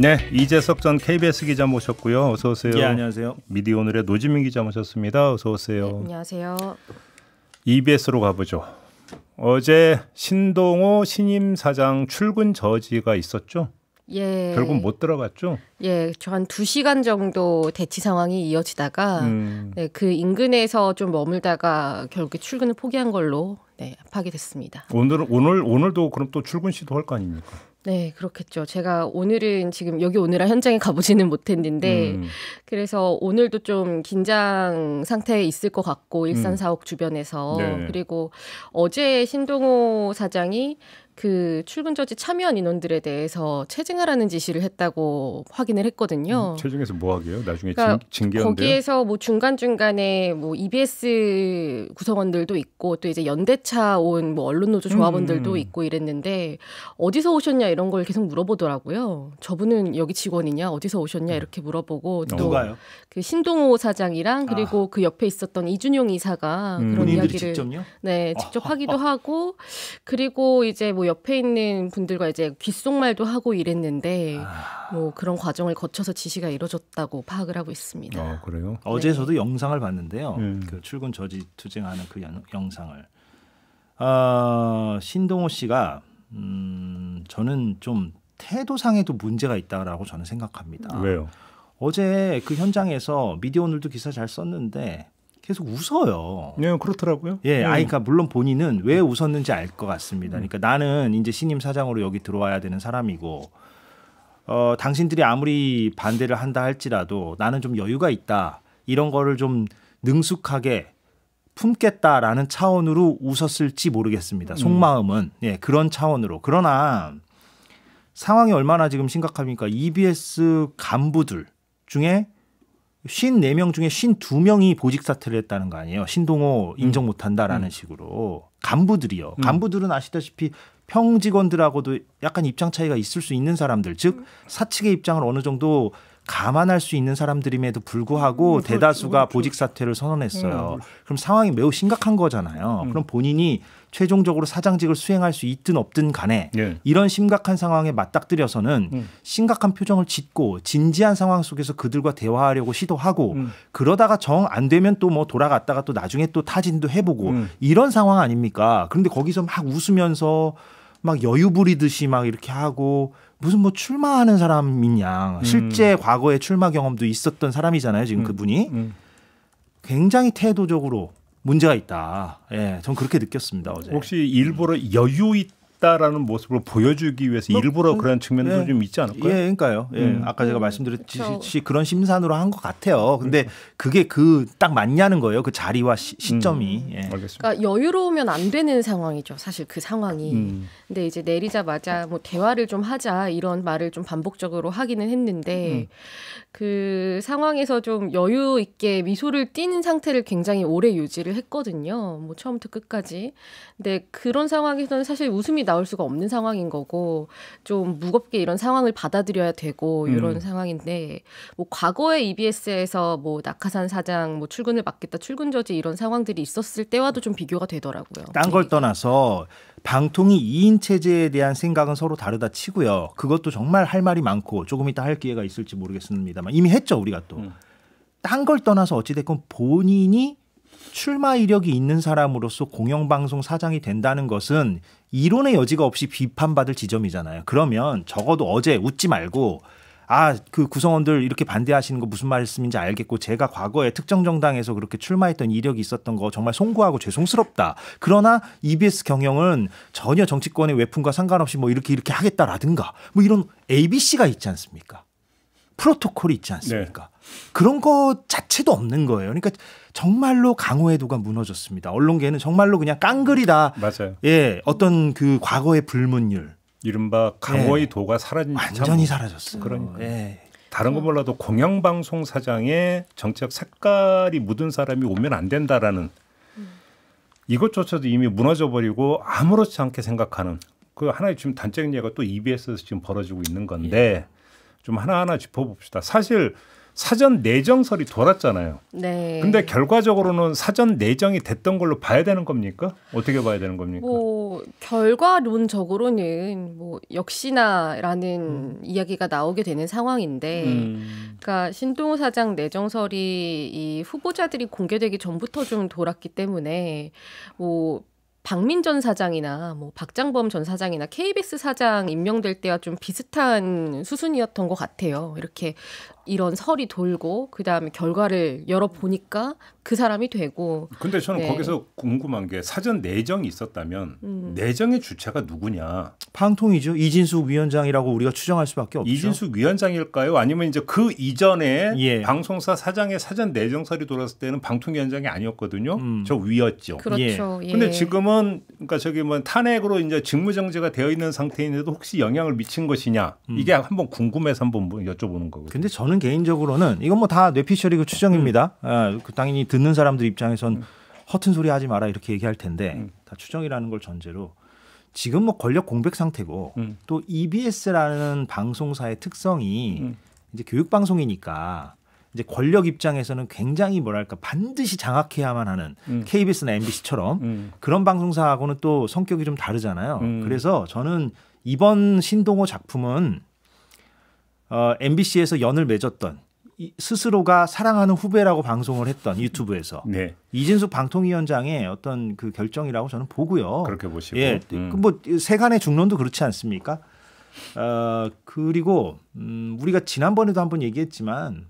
네, 이재석 전 KBS 기자 모셨고요. 어서 오세요. 예, 안녕하세요. 미디어오늘의 노지민 기자 모셨습니다. 어서 오세요. 네, 안녕하세요. EBS로 가보죠. 어제 신동호 신임 사장 출근 저지가 있었죠? 예. 결국 못 들어갔죠? 예, 저 한 2시간 정도 대치 상황이 이어지다가 네, 그 인근에서 좀 머물다가 결국에 출근을 포기한 걸로 파기됐습니다. 오늘도 그럼 또 출근 시도할 거 아닙니까? 네, 그렇겠죠. 제가 오늘은 지금 여기 오느라 현장에 가보지는 못했는데 그래서 오늘도 좀 긴장 상태에 있을 것 같고 일산 사옥 주변에서 네. 그리고 어제 신동호 사장이 그 출근 저지 참여한 인원들에 대해서 체증하라는 지시를 했다고 확인을 했거든요. 체증에서 뭐 하게요? 나중에 그러니까 징계한대요? 거기에서 뭐 중간중간에 뭐 EBS 구성원들도 있고 또 이제 연대차 온 뭐 언론노조 조합원들도 있고 이랬는데 어디서 오셨냐 이런 걸 계속 물어보더라고요. 저분은 여기 직원이냐 어디서 오셨냐 이렇게 물어보고 또 누가요? 그 신동호 사장이랑 그리고 그 옆에 있었던 이준용 이사가 그런 이야기를 직접요? 네, 직접 하기도 하고 그리고 이제 뭐 옆에 있는 분들과 이제 귓속말도 하고 이랬는데 뭐 그런 과정을 거쳐서 지시가 이루어졌다고 파악을 하고 있습니다. 그래요? 어제 저도 영상을 봤는데요. 그 출근 저지 투쟁하는 그 영상을 신동호 씨가 저는 좀 태도상에도 문제가 있다라고 저는 생각합니다. 왜요? 어제 그 현장에서 미디어오늘도 기사 잘 썼는데 계속 웃어요. 네, 그렇더라고요. 예, 그러니까 물론 본인은 왜 웃었는지 알 것 같습니다. 그러니까 나는 이제 신임 사장으로 여기 들어와야 되는 사람이고, 당신들이 아무리 반대를 한다 할지라도 나는 좀 여유가 있다. 이런 거를 좀 능숙하게 품겠다라는 차원으로 웃었을지 모르겠습니다. 속마음은 그런 차원으로. 그러나 상황이 얼마나 지금 심각합니까? EBS 간부들 중에 54명 중에 52명이 보직 사퇴를 했다는 거 아니에요. 신동호 인정 못한다라는 식으로. 간부들이요. 간부들은 아시다시피 평직원들하고도 약간 입장 차이가 있을 수 있는 사람들. 즉 사측의 입장을 어느 정도 감안할 수 있는 사람들임에도 불구하고 대다수가 보직 사퇴를 선언했어요. 그럼 상황이 매우 심각한 거잖아요. 그럼 본인이 최종적으로 사장직을 수행할 수 있든 없든 간에 이런 심각한 상황에 맞닥뜨려서는 심각한 표정을 짓고 진지한 상황 속에서 그들과 대화하려고 시도하고 그러다가 정 안 되면 또 뭐 돌아갔다가 또 나중에 또 타진도 해보고 이런 상황 아닙니까? 그런데 거기서 막 웃으면서 막 여유 부리듯이 막 이렇게 하고 무슨 뭐 출마하는 사람이냐. 실제 과거에 출마 경험도 있었던 사람이잖아요. 지금 그분이. 굉장히 태도적으로 문제가 있다. 예, 전 그렇게 느꼈습니다. 어제. 혹시 일부러 여유 있다라는 모습을 보여주기 위해서 일부러 그런 측면도 좀 있지 않을까요? 예, 그러니까요. 예, 아까 제가 말씀드렸듯이 그런 심산으로 한 것 같아요. 근데 그게 그 딱 맞냐는 거예요. 그 자리와 시점이. 예. 알겠습니다. 그러니까 여유로우면 안 되는 상황이죠. 사실 그 상황이. 근데 이제 내리자마자 뭐 대화를 좀 하자 이런 말을 좀 반복적으로 하기는 했는데 그 상황에서 좀 여유 있게 미소를 띠는 상태를 굉장히 오래 유지를 했거든요. 뭐 처음부터 끝까지. 근데 그런 상황에서는 사실 웃음이 나올 수가 없는 상황인 거고 좀 무겁게 이런 상황을 받아들여야 되고 이런 상황인데 뭐 과거에 EBS에서 뭐 낙하산 사장 뭐 출근을 막겠다 출근 저지 이런 상황들이 있었을 때와도 좀 비교가 되더라고요. 딴 걸 떠나서 방통위 2인 체제에 대한 생각은 서로 다르다 치고요. 그것도 정말 할 말이 많고 조금 이따 할 기회가 있을지 모르겠습니다만 이미 했죠. 우리가 또. 딴 걸 떠나서 어찌됐건 본인이 출마 이력이 있는 사람으로서 공영방송 사장이 된다는 것은 이론의 여지가 없이 비판받을 지점이잖아요. 그러면 적어도 어제 웃지 말고 그 구성원들 이렇게 반대하시는 거 무슨 말씀인지 알겠고 제가 과거에 특정 정당에서 그렇게 출마했던 이력이 있었던 거 정말 송구하고 죄송스럽다. 그러나 EBS 경영은 전혀 정치권의 외풍과 상관없이 뭐 이렇게 하겠다라든가 뭐 이런 ABC가 있지 않습니까? 프로토콜이 있지 않습니까? 그런 거 자체도 없는 거예요. 그러니까 정말로 강호애도가 무너졌습니다. 언론계는 정말로 그냥 깡그리다. 맞아요. 예, 어떤 그 과거의 불문율. 이른바 강호의 도가 사라진 완전히 사라졌어요. 그러니까 예. 다른 거 몰라도 공영방송 사장에 정책 색깔이 묻은 사람이 오면 안 된다라는 이것조차도 이미 무너져버리고 아무렇지 않게 생각하는 그 하나의 지금 단적인 예가 또 EBS에서 지금 벌어지고 있는 건데 좀 하나하나 짚어봅시다. 사실 사전 내정설이 돌았잖아요. 네. 근데 결과적으로는 사전 내정이 됐던 걸로 봐야 되는 겁니까? 어떻게 봐야 되는 겁니까? 뭐 결과론적으로는 뭐 역시나라는 이야기가 나오게 되는 상황인데, 그러니까 신동호 사장 내정설이 이 후보자들이 공개되기 전부터 좀 돌았기 때문에 뭐. 박민 전 사장이나 뭐 박장범 전 사장이나 KBS 사장 임명될 때와 좀 비슷한 수순이었던 것 같아요. 이렇게 이런 설이 돌고 그다음에 결과를 열어보니까 그 사람이 되고. 근데 저는 네. 거기서 궁금한 게 사전 내정이 있었다면 내정의 주체가 누구냐? 방통위죠. 이진숙 위원장이라고 우리가 추정할 수밖에 없죠. 이진숙 위원장일까요? 아니면 이제 그 이전에 예. 방송사 사장의 사전 내정설이 돌았을 때는 방통위원장이 아니었거든요. 저 위였죠. 그렇죠. 예. 근데 지금은 그러니까 저기 뭐 탄핵으로 이제 직무정지가 되어 있는 상태인데도 혹시 영향을 미친 것이냐? 이게 한번 궁금해서 한번 여쭤보는 거거든요. 근데 저는 개인적으로는 이건 뭐 다 뇌피셜이고 추정입니다. 당연히 듣는 사람들 입장에선 허튼 소리 하지 마라 이렇게 얘기할 텐데 다 추정이라는 걸 전제로 지금 뭐 권력 공백 상태고 또 EBS라는 방송사의 특성이 이제 교육 방송이니까 이제 권력 입장에서는 굉장히 뭐랄까 반드시 장악해야만 하는 KBS나 MBC처럼 그런 방송사하고는 또 성격이 좀 다르잖아요. 그래서 저는 이번 신동호 작품은 MBC에서 연을 맺었던 스스로가 사랑하는 후배라고 방송을 했던 유튜브에서 네. 이진숙 방통위원장의 어떤 그 결정이라고 저는 보고요. 그렇게 보시고. 예, 뭐 세간의 중론도 그렇지 않습니까? 그리고 우리가 지난번에도 한번 얘기했지만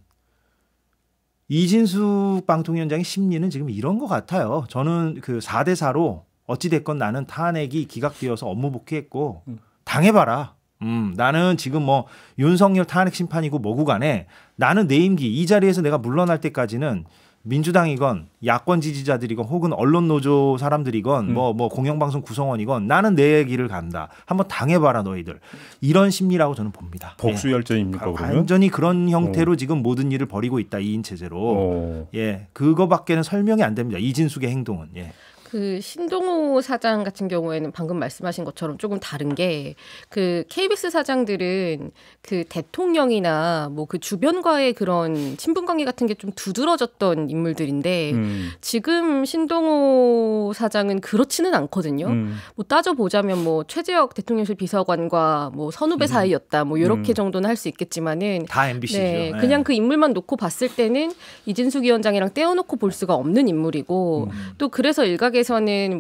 이진숙 방통위원장의 심리는 지금 이런 것 같아요. 저는 그 4대 4로 어찌 됐건 나는 탄핵이 기각되어서 업무 복귀했고 당해봐라. 나는 지금 뭐 윤석열 탄핵 심판이고 뭐고 간에 나는 내 임기 이 자리에서 내가 물러날 때까지는 민주당이건 야권 지지자들이건 혹은 언론 노조 사람들이건 뭐 공영방송 구성원이건 나는 내 길을 간다. 한번 당해봐라 너희들. 이런 심리라고 저는 봅니다. 복수 열전입니까 그러면? 완전히 그런 형태로 지금 모든 일을 벌이고 있다. 2인 체제로. 예, 그거밖에는 설명이 안 됩니다. 이진숙의 행동은. 예. 그 신동호 사장 같은 경우에는 방금 말씀하신 것처럼 조금 다른 게 그 KBS 사장들은 그 대통령이나 뭐 그 주변과의 그런 친분 관계 같은 게 좀 두드러졌던 인물들인데 지금 신동호 사장은 그렇지는 않거든요. 뭐 따져 보자면 뭐 최재혁 대통령실 비서관과 뭐 선후배 사이였다. 뭐 이렇게 정도는 할 수 있겠지만은 다 MBC죠. 네, 그냥 그 인물만 놓고 봤을 때는 이진숙 위원장이랑 떼어놓고 볼 수가 없는 인물이고 또 그래서 일각에서는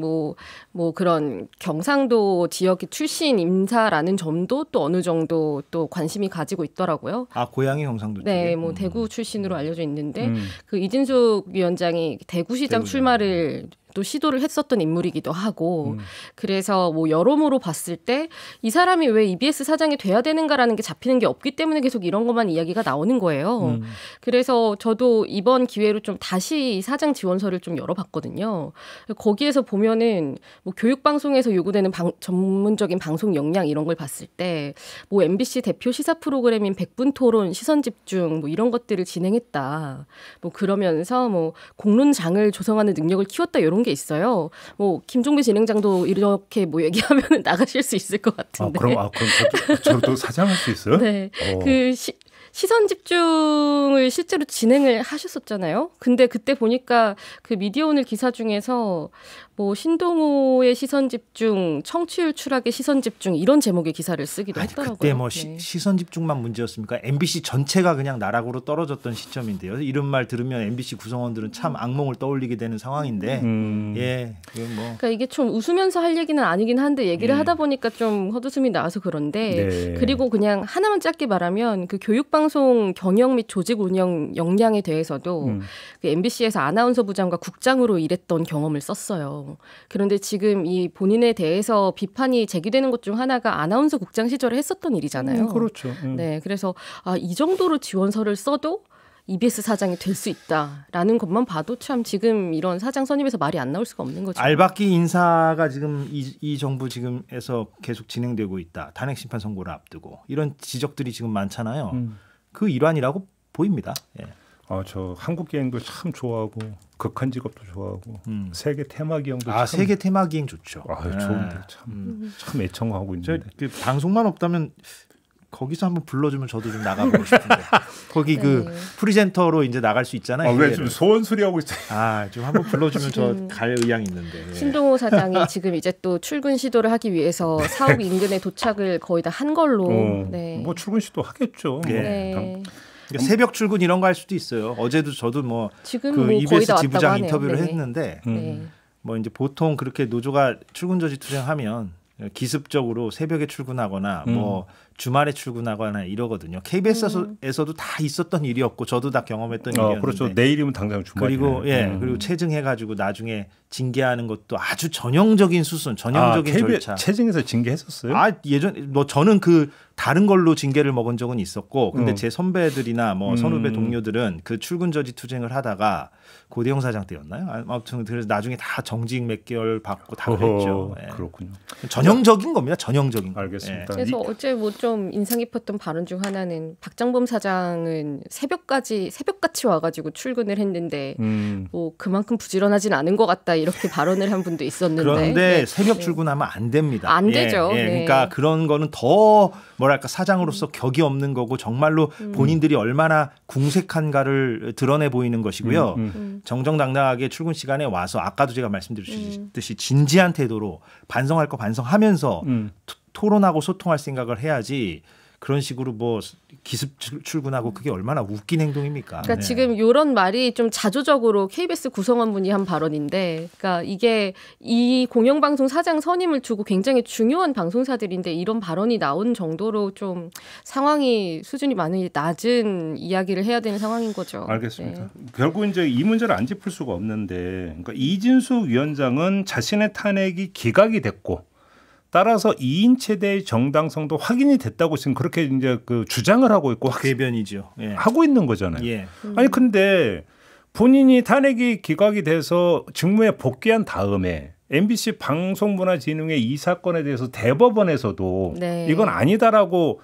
뭐 그런 경상도 지역 출신 인사라는 점도 또 어느 정도 또 관심이 가지고 있더라고요. 아, 고향이 경상도 쪽에? 네, 뭐 대구 출신으로 알려져 있는데 그 이진숙 위원장이 대구시장 출마를 또 시도를 했었던 인물이기도 하고 그래서 뭐 여러모로 봤을 때 이 사람이 왜 EBS 사장이 돼야 되는가라는 게 잡히는 게 없기 때문에 계속 이런 것만 이야기가 나오는 거예요. 그래서 저도 이번 기회로 좀 다시 사장 지원서를 좀 열어봤거든요. 거기에서 보면은 뭐 교육방송에서 요구되는 전문적인 방송 역량 이런 걸 봤을 때 뭐 MBC 대표 시사 프로그램인 백분토론, 시선집중 뭐 이런 것들을 진행했다. 뭐 그러면서 뭐 공론장을 조성하는 능력을 키웠다 이런 게 있어요. 뭐 김종배 진행장도 이렇게 뭐 얘기하면 나가실 수 있을 것 같은데. 그럼 저도 사장할 수 있어요? 네. 그 시선 집중을 실제로 진행을 하셨었잖아요. 근데 그때 보니까 그 미디어 오늘 기사 중에서 뭐 신동호의 시선 집중, 청취율 추락의 시선 집중 이런 제목의 기사를 쓰기도 했더라고요. 그때 뭐 네. 시선 집중만 문제였습니까? MBC 전체가 그냥 나락으로 떨어졌던 시점인데요. 이런 말 들으면 MBC 구성원들은 참 악몽을 떠올리게 되는 상황인데, 예, 뭐. 그러니까 이게 좀 웃으면서 할 얘기는 아니긴 한데 얘기를 하다 보니까 좀 헛웃음이 나와서 그런데, 네. 그리고 그냥 하나만 짧게 말하면 그 교육방송 경영 및 조직 운영 역량에 대해서도 그 MBC에서 아나운서 부장과 국장으로 일했던 경험을 썼어요. 그런데 지금 이 본인에 대해서 비판이 제기되는 것 중 하나가 아나운서 국장 시절에 했었던 일이잖아요. 그렇죠. 네, 그래서 이 정도로 지원서를 써도 EBS 사장이 될 수 있다라는 것만 봐도 참 지금 이런 사장 선임에서 말이 안 나올 수가 없는 거죠. 알박기 인사가 지금 이 정부 지금에서 계속 진행되고 있다. 탄핵 심판 선고를 앞두고 이런 지적들이 지금 많잖아요. 그 일환이라고 보입니다. 예. 저 한국 기행도 참 좋아하고 극한 직업도 좋아하고 세계 테마 기행도 참 세계 테마 기행 좋죠. 좋은데 참 애청하고 있는데. 그 방송만 없다면 거기서 한번 불러주면 저도 좀 나가보고 싶은데 거기 네. 그 프리젠터로 이제 나갈 수 있잖아요. 왜 좀 소원소리하고 있어요? 좀 한번 불러주면 저 갈 의향이 있는데. 예. 신동호 사장이 지금 이제 또 출근 시도를 하기 위해서 사옥 인근에 도착을 거의 다 한 걸로. 네. 뭐 출근 시도 하겠죠. 예. 네. 그러니까 새벽 출근 이런 거 할 수도 있어요. 어제도 저도 뭐 지금 그 뭐 거의 EBS 다 왔다고 지부장 하네요. 인터뷰를 네네. 했는데 네. 뭐 이제 보통 그렇게 노조가 출근 저지 투쟁하면 기습적으로 새벽에 출근하거나 뭐 주말에 출근하거나 이러거든요. KBS에서도 다 있었던 일이었고 저도 다 경험했던 일이었는데. 그렇죠. 내일이면 당장 주말이네. 그리고 그리고 체증해가지고 나중에 징계하는 것도 아주 전형적인 수순, 전형적인 절차. 체증에서 징계했었어요? 예전 뭐 저는 그 다른 걸로 징계를 먹은 적은 있었고, 근데 제 선배들이나 뭐 선후배 동료들은 그 출근 저지 투쟁을 하다가 고대영 사장 때였나요? 아무튼 그래서 나중에 다 정직 몇 개월 받고 다 그랬죠. 예. 그렇군요. 전형적인 겁니다. 전형적인. 알겠습니다. 예. 그래서 어제 뭐 좀 인상 깊었던 발언 중 하나는 박장범 사장은 새벽같이 와가지고 출근을 했는데 뭐 그만큼 부지런하진 않은 것 같다 이렇게 발언을 한 분도 있었는데. 그런데 네. 새벽 출근하면 안 됩니다. 안 되죠. 예. 네. 그러니까 그런 거는 더 뭐랄까 사장으로서 격이 없는 거고 정말로 본인들이 얼마나 궁색한가를 드러내 보이는 것이고요. 정정당당하게 출근 시간에 와서 아까도 제가 말씀드렸듯이 진지한 태도로 반성할 거 반성하면서 토론하고 소통할 생각을 해야지 그런 식으로 뭐 기습 출근하고 그게 얼마나 웃긴 행동입니까? 그러니까 지금 이런 말이 좀 자조적으로 KBS 구성원분이 한 발언인데, 그러니까 이게 이 공영방송 사장 선임을 두고 굉장히 중요한 방송사들인데 이런 발언이 나온 정도로 좀 상황이 수준이 많이 낮은 이야기를 해야 되는 상황인 거죠. 알겠습니다. 네. 결국 이제 이 문제를 안 짚을 수가 없는데, 그러니까 이진수 위원장은 자신의 탄핵이 기각이 됐고. 따라서 2인 체제의 정당성도 확인이 됐다고 지금 그렇게 이제 그 주장을 하고 있고 궤변이죠. 예. 하고 있는 거잖아요. 예. 아니 근데 본인이 탄핵이 기각이 돼서 직무에 복귀한 다음에 MBC 방송문화진흥회 이 사건에 대해서 대법원에서도 네. 이건 아니다라고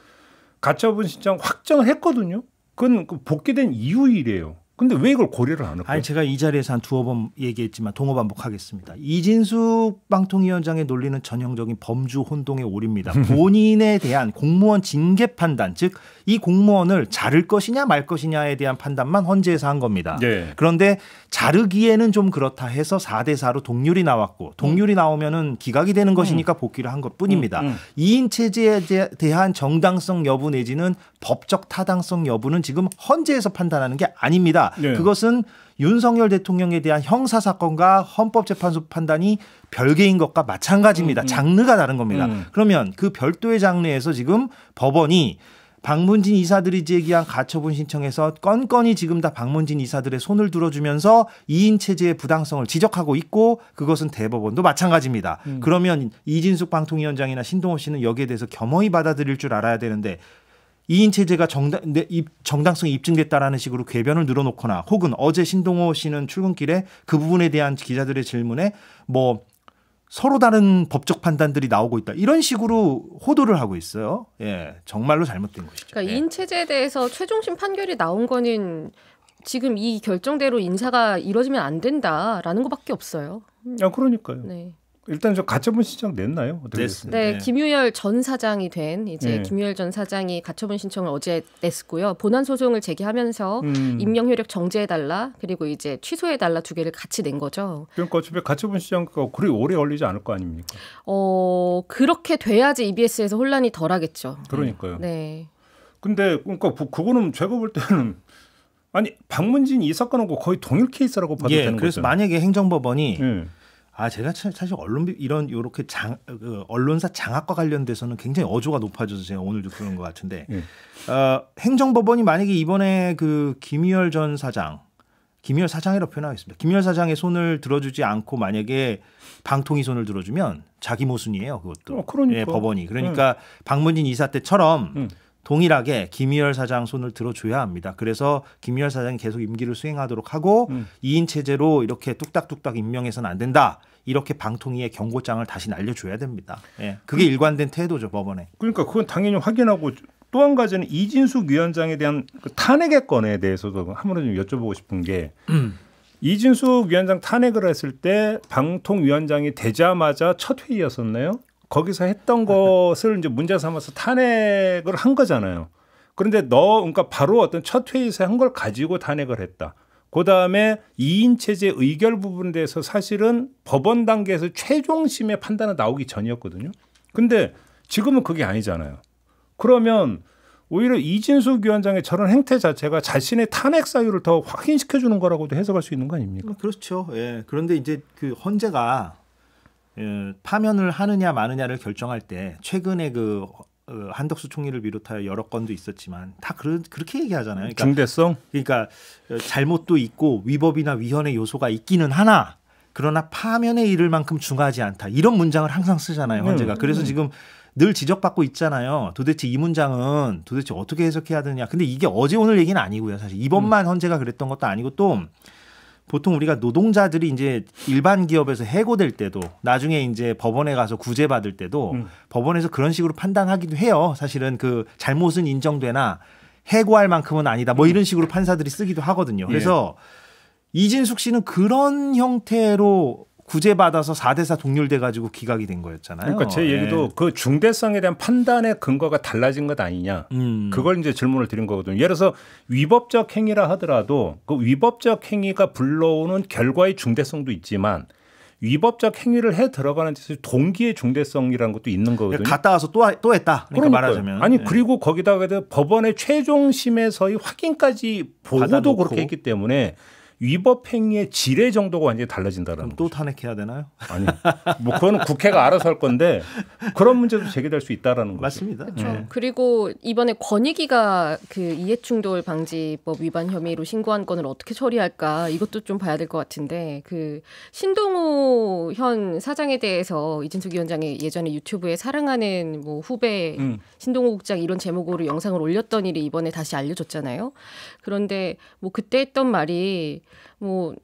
가처분 신청 확정을 했거든요. 그건 복귀된 이유이래요. 근데 왜 이걸 고려를 안 할까요? 아니 제가 이 자리에서 한 두어 번 얘기했지만 동호 반복하겠습니다. 이진숙 방통위원장의 논리는 전형적인 범주 혼동의 오류입니다. 본인에 대한 공무원 징계 판단, 즉 이 공무원을 자를 것이냐 말 것이냐에 대한 판단만 헌재에서 한 겁니다. 네. 그런데 자르기에는 좀 그렇다 해서 4대4로 동률이 나왔고 동률이 나오면은 기각이 되는 것이니까 복귀를 한 것뿐입니다. 2인 체제에 대한 정당성 여부 내지는 법적 타당성 여부는 지금 헌재에서 판단하는 게 아닙니다. 네. 그것은 윤석열 대통령에 대한 형사사건과 헌법재판소 판단이 별개인 것과 마찬가지입니다. 장르가 다른 겁니다. 그러면 그 별도의 장르에서 지금 법원이 박문진 이사들이 제기한 가처분 신청에서 건건이 지금 다 박문진 이사들의 손을 들어주면서 2인 체제의 부당성을 지적하고 있고 그것은 대법원도 마찬가지입니다. 그러면 이진숙 방통위원장이나 신동호 씨는 여기에 대해서 겸허히 받아들일 줄 알아야 되는데 2인 체제가 정당성이 입증됐다라는 식으로 궤변을 늘어놓거나 혹은 어제 신동호 씨는 출근길에 그 부분에 대한 기자들의 질문에 뭐 서로 다른 법적 판단들이 나오고 있다. 이런 식으로 호도를 하고 있어요. 예, 정말로 잘못된 것이죠. 그러니까 예. 2인 체제에 대해서 최종심 판결이 나온 거는 지금 이 결정대로 인사가 이루어지면 안 된다라는 것밖에 없어요. 그러니까요. 네. 일단 저 가처분 신청 냈나요? 어떻게 냈습니다. 네, 네. 김유열 전 사장이 된 이제 네. 김유열 전 사장이 가처분 신청을 어제 냈고요. 본안 소송을 제기하면서 임명 효력 정지해달라 그리고 이제 취소해달라 두 개를 같이 낸 거죠. 그러니까 어차피 가처분 신청가 그리 오래 걸리지 않을 거 아닙니까? 그렇게 돼야지 EBS에서 혼란이 덜하겠죠. 그러니까요. 네. 근데 그러니까 그거는 제가 볼 때는 아니 박문진 이 사건하고 거의 동일 케이스라고 봐도 되는 거죠. 그래서 만약에 행정법원이 예. 제가 사실 요렇게 언론사 장악과 관련돼서는 굉장히 어조가 높아져서 제가 오늘도 그런 것 같은데 행정법원이 만약에 이번에 그 김유열 전 사장, 김유열 사장이라고 표현하겠습니다. 김유열 사장의 손을 들어주지 않고 만약에 방통위 손을 들어주면 자기 모순이에요. 그것도 그러니까. 예, 법원이. 그러니까 박문진 이사 때처럼 동일하게 김유열 사장 손을 들어줘야 합니다. 그래서 김유열 사장이 계속 임기를 수행하도록 하고 2인 체제로 이렇게 뚝딱뚝딱 임명해서는 안 된다. 이렇게 방통위에 경고장을 다시 날려줘야 됩니다. 예, 그게 일관된 태도죠, 법원에. 그러니까 그건 당연히 확인하고 또 한 가지는 이진숙 위원장에 대한 그 탄핵의 건에 대해서도 한번 좀 여쭤보고 싶은 게 이진숙 위원장 탄핵을 했을 때 방통위원장이 되자마자 첫 회의였었나요? 거기서 했던 것을 이제 문제 삼아서 탄핵을 한 거잖아요. 그런데 그러니까 바로 어떤 첫 회의에서 한 걸 가지고 탄핵을 했다. 그다음에 2인 체제 의결 부분에 대해서 사실은 법원 단계에서 최종심의 판단은 나오기 전이었거든요. 근데 지금은 그게 아니잖아요. 그러면 오히려 이진숙 위원장의 저런 행태 자체가 자신의 탄핵 사유를 더 확인시켜 주는 거라고도 해석할 수 있는 거 아닙니까? 그렇죠. 예. 그런데 이제 그 헌재가 파면을 하느냐 마느냐를 결정할 때 최근에 한덕수 총리를 비롯하여 여러 건도 있었지만 다 그렇게 얘기하잖아요. 그러니까, 중대성? 그러니까 잘못도 있고 위법이나 위헌의 요소가 있기는 하나 그러나 파면에 이를 만큼 중하지 않다. 이런 문장을 항상 쓰잖아요. 헌재가. 그래서 지금 늘 지적받고 있잖아요. 도대체 이 문장은 도대체 어떻게 해석해야 되느냐. 근데 이게 어제 오늘 얘기는 아니고요. 사실 이번만 헌재가 그랬던 것도 아니고 또 보통 우리가 노동자들이 이제 일반 기업에서 해고될 때도 나중에 이제 법원에 가서 구제받을 때도 법원에서 그런 식으로 판단하기도 해요. 사실은 그 잘못은 인정되나 해고할 만큼은 아니다. 뭐 이런 식으로 판사들이 쓰기도 하거든요. 그래서 이진숙 씨는 그런 형태로 구제받아서 4대4 동률돼 가지고 기각이 된 거였잖아요. 그러니까 제 얘기도 그 중대성에 대한 판단의 근거가 달라진 것 아니냐. 그걸 이제 질문을 드린 거거든요. 예를 들어서 위법적 행위라 하더라도 그 위법적 행위가 불러오는 결과의 중대성도 있지만 위법적 행위를 해 들어가는 데서 동기의 중대성이라는 것도 있는 거거든요. 갔다 와서 또 했다. 그러니까 말하자면. 아니 그리고 거기다가 법원의 최종심에서의 확인까지 보고도 그렇게 했기 때문에 위법 행위의 질의 정도가 완전히 달라진다라는 그럼 또 탄핵해야 되나요? 아니, 뭐 그거는 국회가 알아서 할 건데 그런 문제도 제기될 수 있다라는 거죠. 맞습니다. 그렇죠. 네. 그리고 이번에 권익위가 그 이해충돌 방지법 위반 혐의로 신고한 건을 어떻게 처리할까 이것도 좀 봐야 될 것 같은데 그 신동호 현 사장에 대해서 이진숙 위원장이 예전에 유튜브에 사랑하는 뭐 후배 신동호 국장 이런 제목으로 영상을 올렸던 일이 이번에 다시 알려졌잖아요. 그런데 뭐 그때 했던 말이 뭐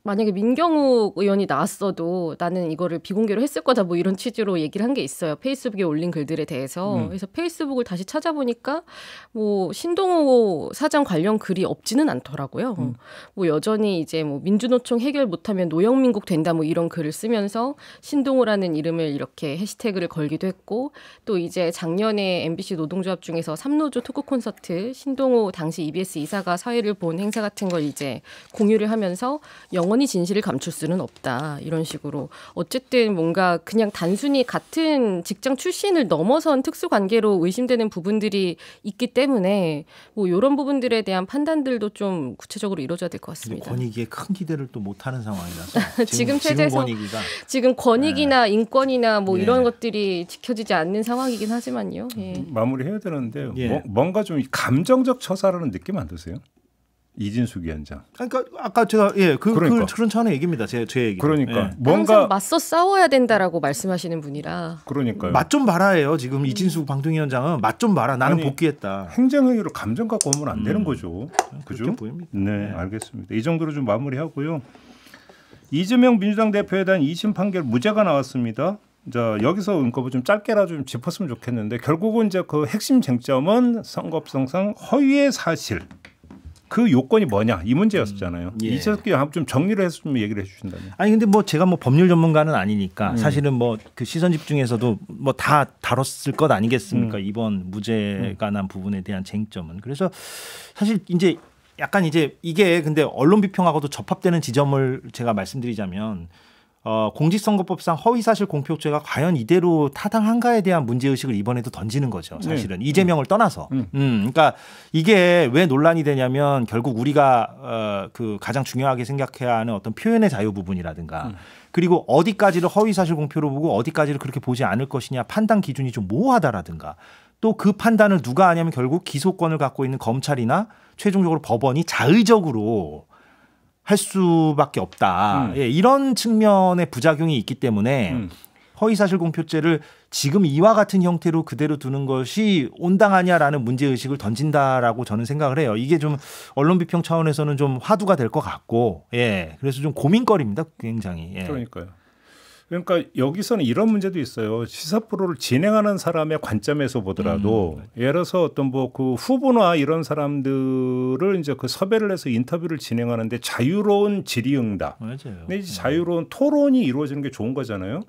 만약에 민경욱 의원이 나왔어도 나는 이거를 비공개로 했을 거다 뭐 이런 취지로 얘기를 한 게 있어요. 페이스북에 올린 글들에 대해서. 그래서 페이스북을 다시 찾아보니까 뭐 신동호 사장 관련 글이 없지는 않더라고요. 뭐 여전히 이제 뭐 민주노총 해결 못하면 노영민국 된다 뭐 이런 글을 쓰면서 신동호라는 이름을 이렇게 해시태그를 걸기도 했고 또 이제 작년에 MBC 노동조합 중에서 3노조 토크 콘서트 신동호 당시 EBS 이사가 사회를 본 행사 같은 걸 이제 공유를 하면서 영원히 진실을 감출 수는 없다. 이런 식으로. 어쨌든 뭔가 그냥 단순히 같은 직장 출신을 넘어선 특수관계로 의심되는 부분들이 있기 때문에 뭐 이런 부분들에 대한 판단들도 좀 구체적으로 이루어져야 될 것 같습니다. 권익위에 큰 기대를 또 못하는 상황이라서 지금 체제에서 지금 권익이나 인권이나 뭐 이런 것들이 지켜지지 않는 상황이긴 하지만요. 마무리해야 되는데 뭔가 좀 감정적 처사라는 느낌 안 드세요? 이진숙 위원장. 그러니까 아까 제가 그런 차원의 얘기입니다. 제 얘기. 그러니까 뭔가 항상 맞서 싸워야 된다라고 말씀하시는 분이라. 그러니까요. 맛 좀 봐라예요. 지금 이진숙 방통위원장은 맛 좀 봐라. 나는 복귀했다. 행정행위로 감정 갖고 오면 안 되는 거죠. 그죠? 보입니다. 네, 알겠습니다. 이 정도로 좀 마무리하고요. 이재명 민주당 대표에 대한 2심 판결 무죄가 나왔습니다. 자, 여기서 그러니까 좀 짧게라도 좀 짚었으면 좋겠는데 결국은 이제 그 핵심 쟁점은 선거법상상 허위의 사실. 그 요건이 뭐냐 이 문제였었잖아요. 이철기 좀 정리를 해서 좀 얘기를 해주신다면. 아니 근데 뭐 제가 뭐 법률 전문가는 아니니까 사실은 뭐 그 시선 집중에서도 뭐 다 다뤘을 것 아니겠습니까? 이번 무죄가 난 부분에 대한 쟁점은. 그래서 사실 이제 약간 이제 이게 근데 언론 비평하고도 접합되는 지점을 제가 말씀드리자면. 공직선거법상 허위사실 공표죄가 과연 이대로 타당한가에 대한 문제의식을 이번에도 던지는 거죠. 사실은 이재명을 떠나서. 그러니까 이게 왜 논란이 되냐면 결국 우리가 그 가장 중요하게 생각해야 하는 어떤 표현의 자유 부분이라든가 그리고 어디까지를 허위사실 공표로 보고 어디까지를 그렇게 보지 않을 것이냐 판단 기준이 좀 모호하다라든가 또 그 판단을 누가 하냐면 결국 기소권을 갖고 있는 검찰이나 최종적으로 법원이 자의적으로 할 수밖에 없다. 이런 측면의 부작용이 있기 때문에 허위사실 공표죄를 지금 이와 같은 형태로 그대로 두는 것이 온당하냐라는 문제의식을 던진다라고 저는 생각을 해요. 이게 좀 언론 비평 차원에서는 좀 화두가 될 것 같고 그래서 좀 고민거리입니다. 굉장히. 그러니까요. 그러니까 여기서는 이런 문제도 있어요. 시사 프로를 진행하는 사람의 관점에서 보더라도 예를 들어서 어떤 뭐 그 후보나 이런 사람들을 이제 그 섭외를 해서 인터뷰를 진행하는데 자유로운 질의응답, 맞아요. 자유로운 토론이 이루어지는 게 좋은 거잖아요.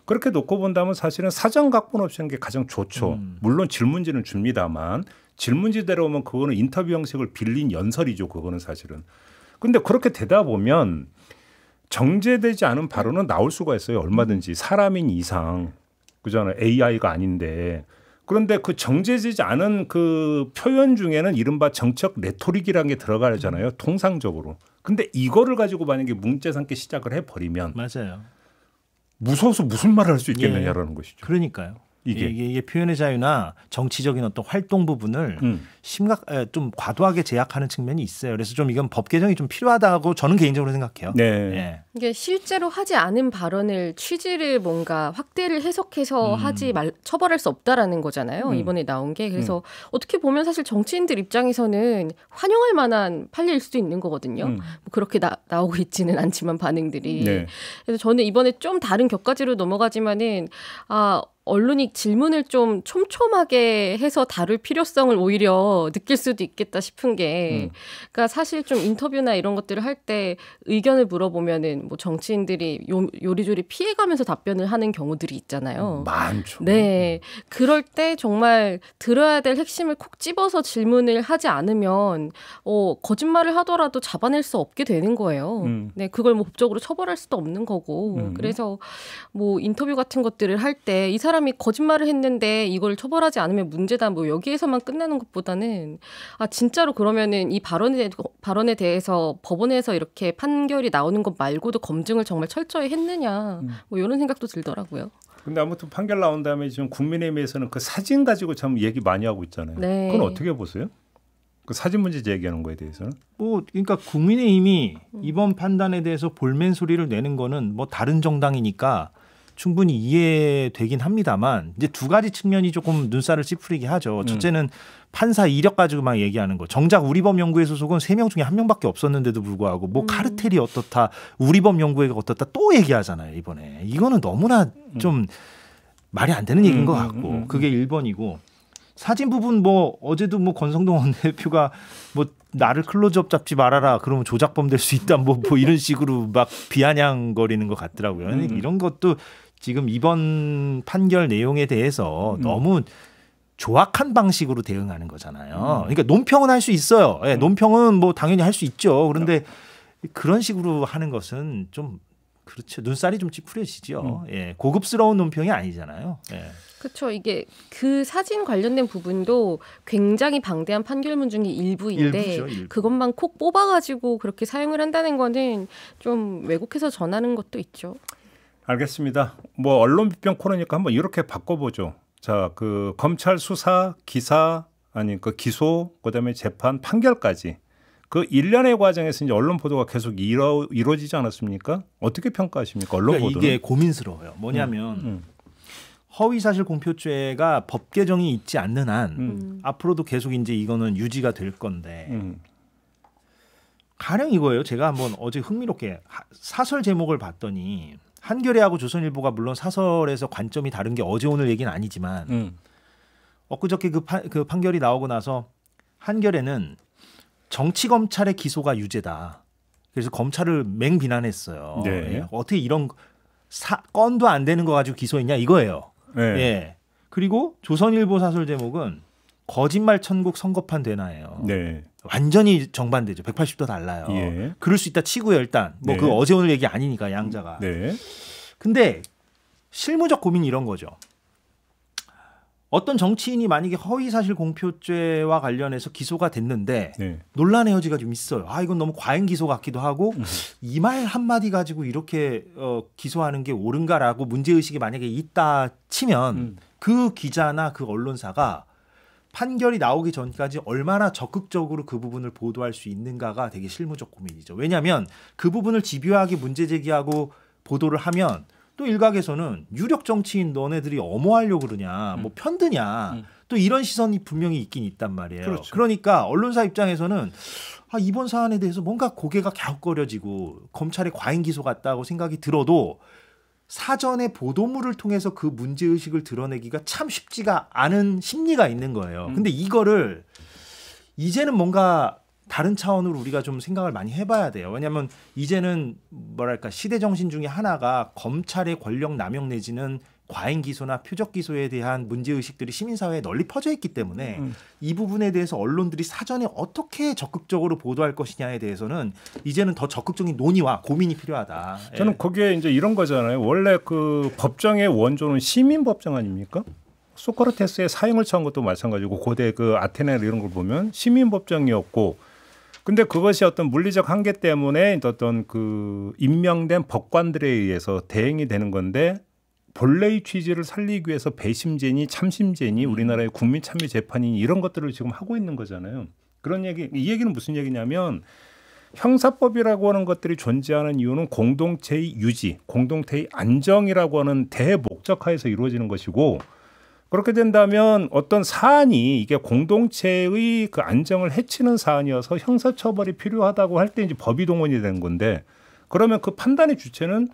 그렇게 놓고 본다면 사실은 사전 각본 없이 하는 게 가장 좋죠. 물론 질문지는 줍니다만 질문지대로 오면 그거는 인터뷰 형식을 빌린 연설이죠. 그거는 사실은. 근데 그렇게 되다 보면 정제되지 않은 발언은 나올 수가 있어요. 얼마든지 사람인 이상. 그잖아요. AI가 아닌데. 그런데 그 정제되지 않은 그 표현 중에는 이른바 정책 레토릭이라는 게 들어가잖아요. 통상적으로. 근데 이거를 가지고 만약에 문제 삼기 시작을 해버리면 맞아요. 무서워서 무슨 말을 할 수 있겠느냐라는 것이죠. 그러니까요. 이게 이게 표현의 자유나 정치적인 어떤 활동 부분을 좀 과도하게 제약하는 측면이 있어요. 그래서 좀 이건 법 개정이 좀 필요하다고 저는 개인적으로 생각해요. 네. 예. 이게 실제로 하지 않은 발언을 취지를 뭔가 확대를 해석해서 처벌할 수 없다라는 거잖아요. 이번에 나온 게. 그래서 어떻게 보면 사실 정치인들 입장에서는 환영할 만한 판례일 수도 있는 거거든요. 뭐 그렇게 나오고 있지는 않지만 반응들이. 네. 그래서 저는 이번에 좀 다른 격가지로 넘어가지만은 언론이 질문을 좀 촘촘하게 해서 다룰 필요성을 오히려 느낄 수도 있겠다 싶은 게, 그러니까 사실 좀 인터뷰나 이런 것들을 할 때 의견을 물어보면은 뭐 정치인들이 요리조리 피해가면서 답변을 하는 경우들이 있잖아요. 많죠. 네, 그럴 때 정말 들어야 될 핵심을 콕 집어서 질문을 하지 않으면 거짓말을 하더라도 잡아낼 수 없게 되는 거예요. 네, 그걸 뭐 법적으로 처벌할 수도 없는 거고. 그래서 뭐 인터뷰 같은 것들을 할 때 이 사람이 거짓말을 했는데 이걸 처벌하지 않으면 문제다. 뭐 여기에서만 끝나는 것보다는 진짜로 그러면은 이 발언에 대해서 법원에서 이렇게 판결이 나오는 것 말고도 검증을 정말 철저히 했느냐. 뭐 이런 생각도 들더라고요. 근데 아무튼 판결 나온 다음에 지금 국민의힘에서는 그 사진 가지고 참 얘기 많이 하고 있잖아요. 네. 그건 어떻게 보세요? 그 사진 문제 제기하는 거에 대해서는? 그러니까 국민의힘이 이번 판단에 대해서 볼멘 소리를 내는 거는 뭐 다른 정당이니까 충분히 이해되긴 합니다만 이제 두 가지 측면이 조금 눈살을 찌푸리게 하죠. 첫째는 판사 이력 가지고 막 얘기하는 거. 정작 우리법 연구회 소속은 3명 중에 1명밖에 없었는데도 불구하고 뭐 카르텔이 어떻다, 우리법 연구회가 어떻다 또 얘기하잖아요. 이번에. 이거는 너무나 좀 말이 안 되는 얘기인 것 같고 그게 1번이고 사진 부분 뭐 어제도 뭐 권성동 원내대표가 뭐 나를 클로즈업 잡지 말아라 그러면 조작범 될 수 있다 뭐 이런 식으로 막 비아냥거리는 것 같더라고요. 이런 것도 지금 이번 판결 내용에 대해서 너무 조악한 방식으로 대응하는 거잖아요. 그러니까 논평은 할 수 있어요. 예, 논평은 뭐 당연히 할 수 있죠. 그런데 그런 식으로 하는 것은 좀 그렇죠. 눈살이 좀 찌푸려지죠. 예, 고급스러운 논평이 아니잖아요. 예. 그렇죠. 이게 그 사진 관련된 부분도 굉장히 방대한 판결문 중에 일부인데 일부. 그것만 콕 뽑아가지고 그렇게 사용을 한다는 거는 좀 왜곡해서 전하는 것도 있죠. 알겠습니다. 뭐 언론 비평 코너니까 한번 이렇게 바꿔보죠. 자, 그 검찰 수사, 기사, 아니 그 기소, 그다음에 재판, 판결까지 그 일련의 과정에서 이제 언론 보도가 계속 이루어지지 않았습니까? 어떻게 평가하십니까? 언론 그러니까 보도는? 이게 고민스러워요. 뭐냐면 허위사실 공표죄가 법 개정이 있지 않는 한 앞으로도 계속 이제 이거는 유지가 될 건데 가령 이거예요. 제가 한번 어제 흥미롭게 사설 제목을 봤더니 한겨레하고 조선일보가 물론 사설에서 관점이 다른 게 어제 오늘 얘기는 아니지만 엊그저께 그 판결이 나오고 나서 한겨레는 정치 검찰의 기소가 유죄다. 그래서 검찰을 맹비난했어요. 네. 예. 어떻게 이런 건도 안 되는 거 가지고 기소했냐 이거예요. 네. 예. 그리고 조선일보 사설 제목은 거짓말 천국 선거판 되나예요. 네. 완전히 정반대죠. 180도 달라요. 예. 그럴 수 있다 치고요. 일단 뭐 네. 그 어제 오늘 얘기 아니니까 양자가. 네. 근데 실무적 고민이 이런 거죠. 어떤 정치인이 만약에 허위사실 공표죄와 관련해서 기소가 됐는데 네. 논란의 여지가 좀 있어요. 이건 너무 과잉 기소 같기도 하고 이 말 한마디 가지고 이렇게 기소하는 게 옳은가라고 문제의식이 만약에 있다 치면 그 기자나 그 언론사가 판결이 나오기 전까지 얼마나 적극적으로 그 부분을 보도할 수 있는가가 되게 실무적 고민이죠. 왜냐하면 그 부분을 집요하게 문제 제기하고 보도를 하면 또 일각에서는 유력 정치인 너네들이 엄호하려고 그러냐, 뭐 편드냐, 또 이런 시선이 분명히 있긴 있단 말이에요. 그렇죠. 그러니까 언론사 입장에서는 이번 사안에 대해서 뭔가 고개가 갸웃거려지고 검찰의 과잉 기소 같다고 생각이 들어도 사전에 보도물을 통해서 그 문제의식을 드러내기가 참 쉽지가 않은 심리가 있는 거예요. 근데 이거를 이제는 뭔가 다른 차원으로 우리가 좀 생각을 많이 해봐야 돼요. 왜냐하면 이제는 뭐랄까 시대 정신 중에 하나가 검찰의 권력 남용 내지는 과잉 기소나 표적 기소에 대한 문제 의식들이 시민사회에 널리 퍼져 있기 때문에 이 부분에 대해서 언론들이 사전에 어떻게 적극적으로 보도할 것이냐에 대해서는 이제는 더 적극적인 논의와 고민이 필요하다. 저는 예. 거기에 이제 이런 거잖아요. 원래 그 법정의 원조는 시민 법정 아닙니까? 소크라테스의 사형을 처한 것도 마찬가지고 고대 그 아테네 이런 걸 보면 시민 법정이었고, 근데 그것이 어떤 물리적 한계 때문에 어떤 그 임명된 법관들에 의해서 대행이 되는 건데, 본래의 취지를 살리기 위해서 배심제니 참심제니 우리나라의 국민참여재판이니 이런 것들을 지금 하고 있는 거잖아요. 그런 얘기, 이 얘기는 무슨 얘기냐면 형사법이라고 하는 것들이 존재하는 이유는 공동체의 유지, 공동체의 안정이라고 하는 대목적하에서 이루어지는 것이고, 그렇게 된다면 어떤 사안이 이게 공동체의 그 안정을 해치는 사안이어서 형사처벌이 필요하다고 할 때 이제 법이 동원이 되는 건데, 그러면 그 판단의 주체는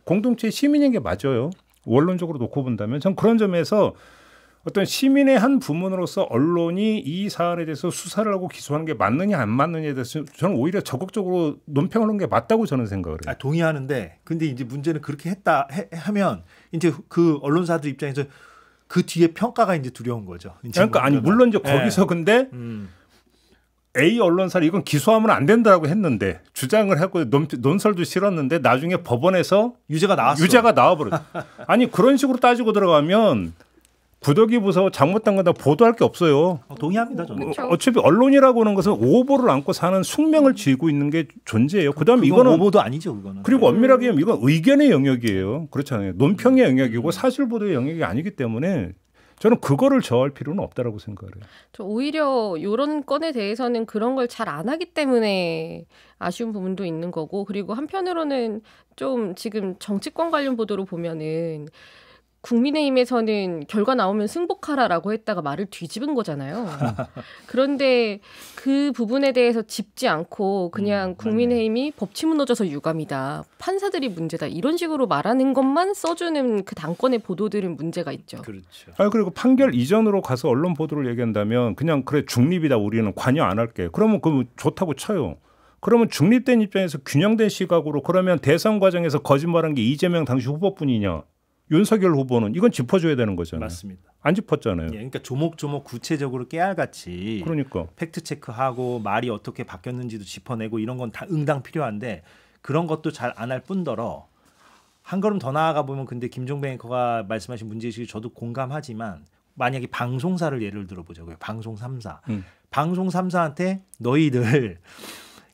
공동체의 시민인 게 맞아요. 원론적으로 놓고 본다면 전 그런 점에서 어떤 시민의 한 부문으로서 언론이 이 사안에 대해서 수사를 하고 기소하는 게 맞느냐 안 맞느냐에 대해서 저는 오히려 적극적으로 논평을 하는 게 맞다고 저는 생각을 해요. 동의하는데 근데 이제 문제는 그렇게 하면 이제 그 언론사들 입장에서 그 뒤에 평가가 이제 두려운 거죠. 그러니까 아니 물론 이제 거기서 근데 A 언론사를 이건 기소하면 안 된다고 했는데 주장을 하고 논설도 실었는데 나중에 법원에서 유죄가 나왔어. 유죄가 나와버렸어. 아니 그런 식으로 따지고 들어가면 구더기 부서 잘못된 건 다 보도할 게 없어요. 동의합니다. 저는. 그렇죠. 어차피 언론이라고 하는 것은 오보를 안고 사는 숙명을 쥐고 있는 게 존재예요. 그다음에 이거는 오보도 아니죠. 그거는. 그리고 엄밀하게 하면 이건 의견의 영역이에요. 그렇잖아요. 논평의 영역이고 사실 보도의 영역이 아니기 때문에 저는 그거를 저할 필요는 없다라고 생각을 해요. 저 오히려 이런 건에 대해서는 그런 걸 잘 안 하기 때문에 아쉬운 부분도 있는 거고, 그리고 한편으로는 좀 지금 정치권 관련 보도로 보면은 국민의힘에서는 결과 나오면 승복하라라고 했다가 말을 뒤집은 거잖아요. 그런데 그 부분에 대해서 짚지 않고 그냥 국민의힘이 법치 무너져서 유감이다, 판사들이 문제다, 이런 식으로 말하는 것만 써주는 그 당권의 보도들은 문제가 있죠. 그렇죠. 그리고 판결 이전으로 가서 언론 보도를 얘기한다면 그냥 그래 중립이다, 우리는 관여 안 할게. 그러면 그거 좋다고 쳐요. 그러면 중립된 입장에서 균형된 시각으로 그러면 대선 과정에서 거짓말한 게 이재명 당시 후보뿐이냐, 윤석열 후보는 이건 짚어줘야 되는 거잖아요. 맞습니다. 안 짚었잖아요. 예, 그러니까 조목조목 구체적으로 깨알같이 그러니까 팩트 체크하고 말이 어떻게 바뀌었는지도 짚어내고 이런 건 다 응당 필요한데 그런 것도 잘 안 할 뿐더러 한 걸음 더 나아가 보면 근데 김종배 앵커가 말씀하신 문제의식이 저도 공감하지만 만약에 방송사를 예를 들어보자고요. 방송 3사. 방송 3사한테 너희들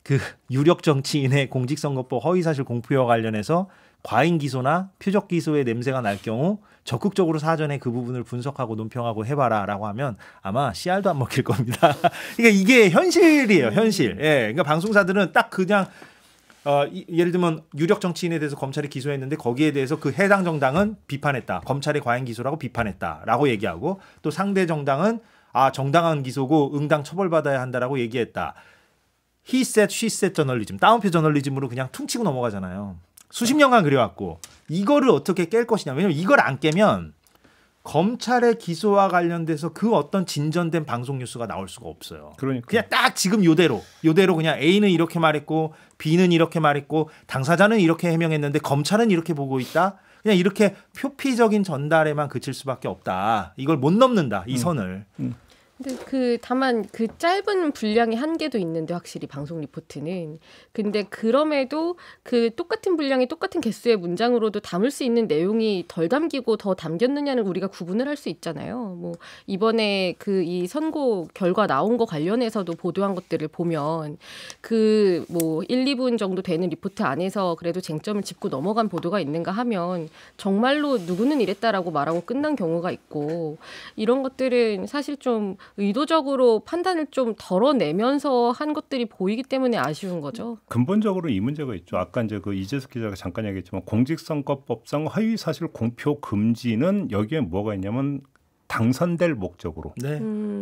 그 유력 정치인의 공직선거법 허위사실 공표와 관련해서 과잉 기소나 표적 기소의 냄새가 날 경우 적극적으로 사전에 그 부분을 분석하고 논평하고 해봐라라고 하면 아마 씨알도 안 먹힐 겁니다. 그러니까 이게 현실이에요, 현실. 예, 그러니까 방송사들은 딱 그냥 예를 들면 유력 정치인에 대해서 검찰이 기소했는데 거기에 대해서 그 해당 정당은 비판했다, 검찰의 과잉 기소라고 비판했다라고 얘기하고 또 상대 정당은 정당한 기소고 응당 처벌받아야 한다라고 얘기했다. He said, she said 저널리즘, 따옴표 저널리즘으로 그냥 퉁치고 넘어가잖아요. 수십 년간 그래왔고 이거를 어떻게 깰 것이냐. 왜냐면 이걸 안 깨면 검찰의 기소와 관련돼서 그 어떤 진전된 방송 뉴스가 나올 수가 없어요. 그러니까. 그냥 딱 지금 요대로 그냥 A는 이렇게 말했고 B는 이렇게 말했고 당사자는 이렇게 해명했는데 검찰은 이렇게 보고 있다. 그냥 이렇게 표피적인 전달에만 그칠 수밖에 없다. 이걸 못 넘는다, 이 선을. 근데 다만 그 짧은 분량의 한계도 있는데 확실히 방송 리포트는, 근데 그럼에도 그 똑같은 분량의 똑같은 개수의 문장으로도 담을 수 있는 내용이 덜 담기고 더 담겼느냐는 우리가 구분을 할 수 있잖아요. 뭐 이번에 그 이 선고 결과 나온 거 관련해서도 보도한 것들을 보면 그 뭐 1, 2분 정도 되는 리포트 안에서 그래도 쟁점을 짚고 넘어간 보도가 있는가 하면 정말로 누구는 이랬다라고 말하고 끝난 경우가 있고, 이런 것들은 사실 좀 의도적으로 판단을 좀 덜어내면서 한 것들이 보이기 때문에 아쉬운 거죠. 근본적으로 이 문제가 있죠. 아까 이제 그 이재석 기자가 잠깐 얘기했지만 공직선거법상 허위사실 공표 금지는 여기에 뭐가 있냐면 당선될 목적으로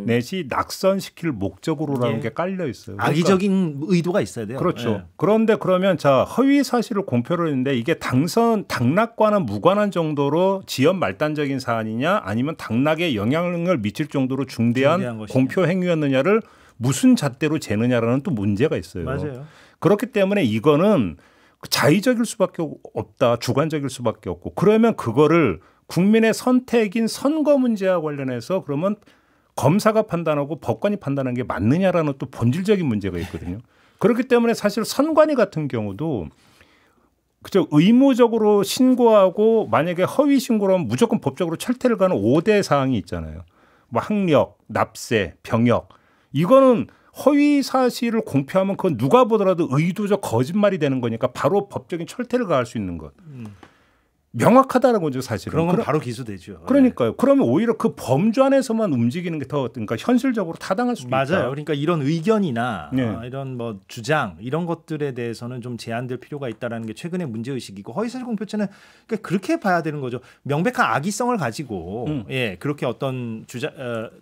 내지 낙선시킬 목적으로라는 게 깔려 있어요. 그러니까 악의적인 의도가 있어야 돼요. 그렇죠. 예. 그런데 그러면 자 허위 사실을 공표를 했는데 이게 당락과는 무관한 정도로 지연 말단적인 사안이냐 아니면 당락에 영향을 미칠 정도로 중대한 것이냐. 공표 행위였느냐를 무슨 잣대로 재느냐라는 또 문제가 있어요. 맞아요. 그렇기 때문에 이거는 자의적일 수밖에 없다. 주관적일 수밖에 없고 그러면 그거를 국민의 선택인 선거 문제와 관련해서 그러면 검사가 판단하고 법관이 판단하는 게 맞느냐라는 또 본질적인 문제가 있거든요. 그렇기 때문에 사실 선관위 같은 경우도 그저 의무적으로 신고하고 만약에 허위 신고라면 무조건 법적으로 철퇴를 가는 5대 사항이 있잖아요. 뭐 학력, 납세, 병역. 이거는 허위 사실을 공표하면 그건 누가 보더라도 의도적 거짓말이 되는 거니까 바로 법적인 철퇴를 가할 수 있는 것. 명확하다는 거죠, 사실은. 그런 건 바로 기소되죠. 그러니까요. 그러면 오히려 그 범주 안에서만 움직이는 게 더 그러니까 현실적으로 타당할 수도 있다. 맞아요. 그러니까 이런 의견이나 네. 이런 뭐 주장 이런 것들에 대해서는 좀 제한될 필요가 있다라는 게 최근의 문제 의식이고 허위사실 공표죄는 그러니까 그렇게 봐야 되는 거죠. 명백한 악의성을 가지고 예 그렇게 어떤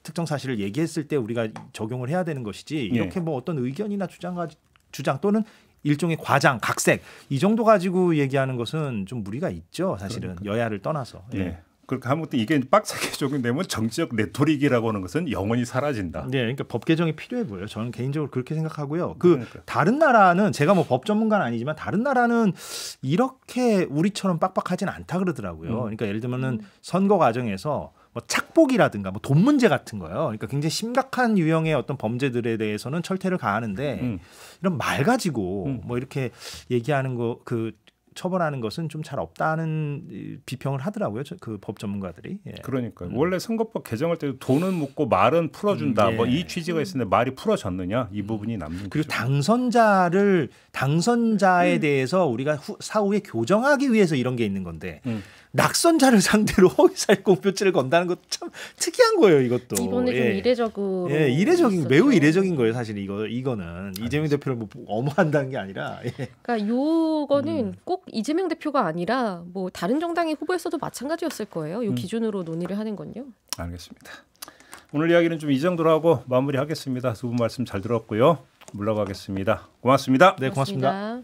특정 사실을 얘기했을 때 우리가 적용을 해야 되는 것이지 이렇게 뭐 어떤 의견이나 주장 또는 일종의 과장, 각색 이 정도 가지고 얘기하는 것은 좀 무리가 있죠. 사실은 여야를 떠나서. 예. 네. 그렇게 아무튼 이게 빡세게 적용되면 정치적 레토릭이라고 하는 것은 영원히 사라진다. 네, 그러니까 법 개정이 필요해 보여요. 저는 개인적으로 그렇게 생각하고요. 다른 나라는 제가 뭐 법 전문가는 아니지만 다른 나라는 이렇게 우리처럼 빡빡하진 않다 그러더라고요. 그러니까 예를 들면은 선거 과정에서 뭐 착복이라든가 뭐 돈 문제 같은 거요. 그러니까 굉장히 심각한 유형의 어떤 범죄들에 대해서는 철퇴를 가하는데 이런 말 가지고 뭐 이렇게 얘기하는 거 처벌하는 것은 좀 잘 없다는 비평을 하더라고요. 그 법 전문가들이. 예. 그러니까요. 원래 선거법 개정할 때도 돈은 묻고 말은 풀어준다. 뭐 이 취지가 있었는데 말이 풀어졌느냐 이 부분이 남는 그리고 거죠. 당선자에 대해서 우리가 사후에 교정하기 위해서 이런 게 있는 건데 낙선자를 상대로 허위사실 공표죄를 건다는 것도 참 특이한 거예요. 이것도 이번에 좀 이례적으로 매우 이례적인 거예요. 사실 이거는 이재명 대표를 뭐 엄호한다는 게 아니라. 예. 그러니까 요거는 꼭 이재명 대표가 아니라 뭐 다른 정당의 후보였어도 마찬가지였을 거예요. 요 기준으로 논의를 하는 건요. 알겠습니다. 오늘 이야기는 좀 이 정도로 하고 마무리하겠습니다. 두 분 말씀 잘 들었고요. 물러가겠습니다. 고맙습니다. 네, 고맙습니다.